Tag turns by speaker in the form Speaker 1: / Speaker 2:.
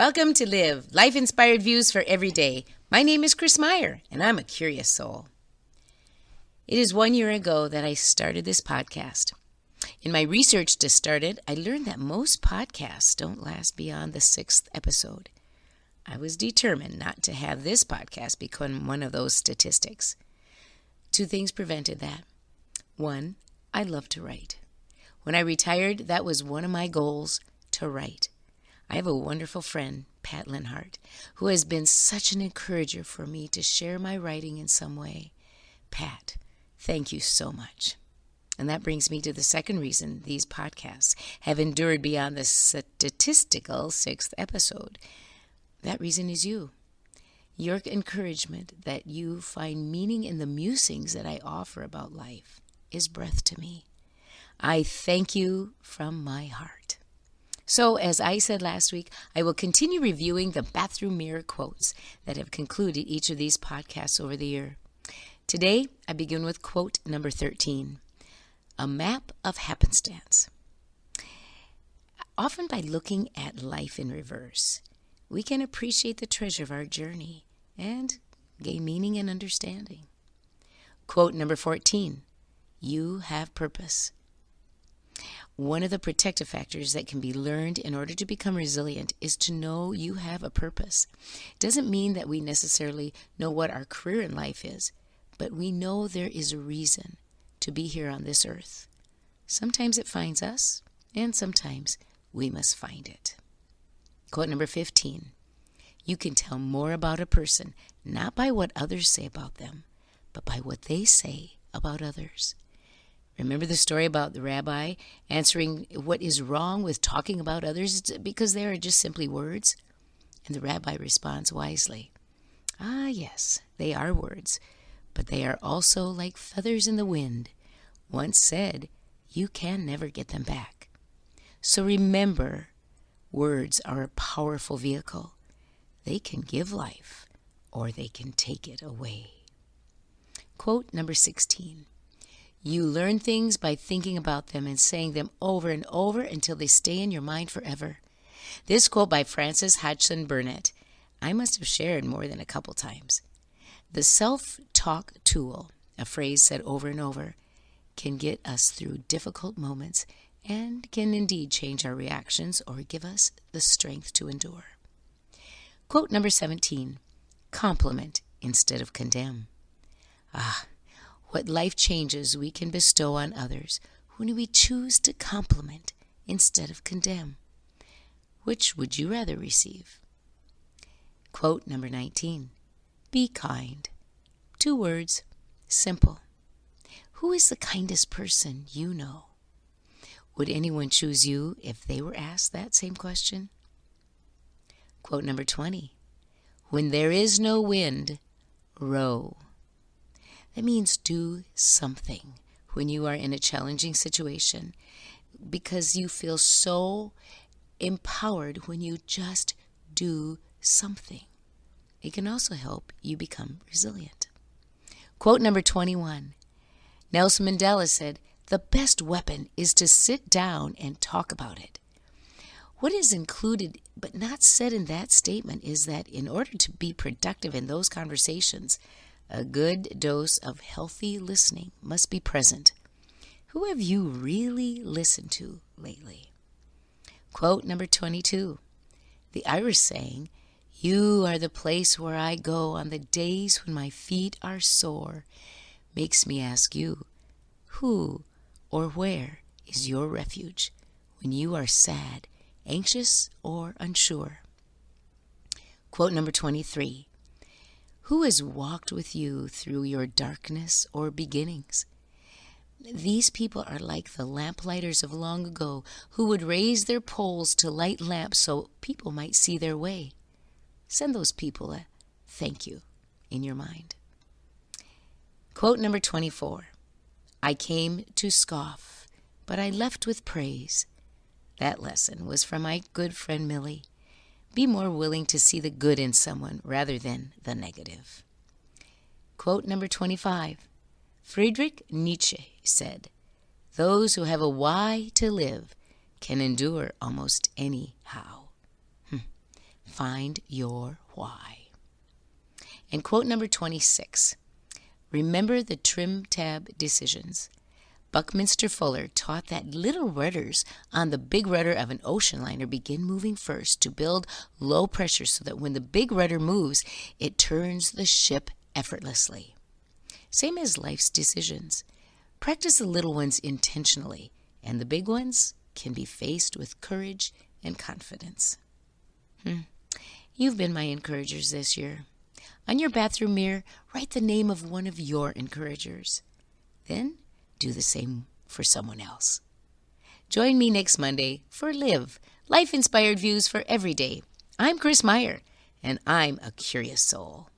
Speaker 1: Welcome to Live, life-inspired views for every day. My name is Chris Meyer, and I'm a curious soul. It is 1 year ago that I started this podcast. In my research to start it, I learned that most podcasts don't last beyond the 6th episode. I was determined not to have this podcast become one of those statistics. 2 things prevented that. 1, I love to write. When I retired, that was one of my goals, to write. I have a wonderful friend, Pat Linhart, who has been such an encourager for me to share my writing in some way. Pat, thank you so much. And that brings me to the second reason these podcasts have endured beyond the statistical 6th episode. That reason is you. Your encouragement that you find meaning in the musings that I offer about life is breath to me. I thank you from my heart. So, as I said last week, I will continue reviewing the bathroom mirror quotes that have concluded each of these podcasts over the year. Today, I begin with quote number 13, a map of happenstance. Often by looking at life in reverse, we can appreciate the treasure of our journey and gain meaning and understanding. Quote number 14, you have purpose. One of the protective factors that can be learned in order to become resilient is to know you have a purpose. It doesn't mean that we necessarily know what our career in life is, but we know there is a reason to be here on this earth. Sometimes it finds us, and sometimes we must find it. Quote number 15, you can tell more about a person not by what others say about them, but by what they say about others. Remember the story about the rabbi answering what is wrong with talking about others because they are just simply words? And the rabbi responds wisely, yes, they are words, but they are also like feathers in the wind. Once said, you can never get them back. So remember, words are a powerful vehicle. They can give life or they can take it away. Quote number 16. You learn things by thinking about them and saying them over and over until they stay in your mind forever. This quote by Frances Hodgson Burnett, I must have shared more than a couple times. The self-talk tool, a phrase said over and over, can get us through difficult moments and can indeed change our reactions or give us the strength to endure. Quote number 17, compliment instead of condemn. What life changes we can bestow on others when we choose to compliment instead of condemn. Which would you rather receive? Quote number 19. Be kind. 2 words, simple. Who is the kindest person you know? Would anyone choose you if they were asked that same question? Quote number 20. When there is no wind, row. That means do something when you are in a challenging situation because you feel so empowered when you just do something. It can also help you become resilient. Quote number 21. Nelson Mandela said, the best weapon is to sit down and talk about it. What is included but not said in that statement is that in order to be productive in those conversations, a good dose of healthy listening must be present. Who have you really listened to lately? Quote number 22. The Irish saying, you are the place where I go on the days when my feet are sore, makes me ask you, who or where is your refuge when you are sad, anxious, or unsure? Quote number 23. Who has walked with you through your darkness or beginnings? These people are like the lamplighters of long ago who would raise their poles to light lamps so people might see their way. Send those people a thank you in your mind. Quote number 24. I came to scoff, but I left with praise. That lesson was from my good friend Millie. Be more willing to see the good in someone rather than the negative. Quote number 25. Friedrich Nietzsche said, those who have a why to live can endure almost any how. Find your why. And quote number 26. Remember the trim tab decisions. Buckminster Fuller taught that little rudders on the big rudder of an ocean liner begin moving first to build low pressure so that when the big rudder moves, it turns the ship effortlessly. Same as life's decisions. Practice the little ones intentionally, and the big ones can be faced with courage and confidence. You've been my encouragers this year. On your bathroom mirror, write the name of one of your encouragers. Then do the same for someone else. Join me next Monday for Live, Life-Inspired Views for Every Day. I'm Chris Meyer, and I'm a curious soul.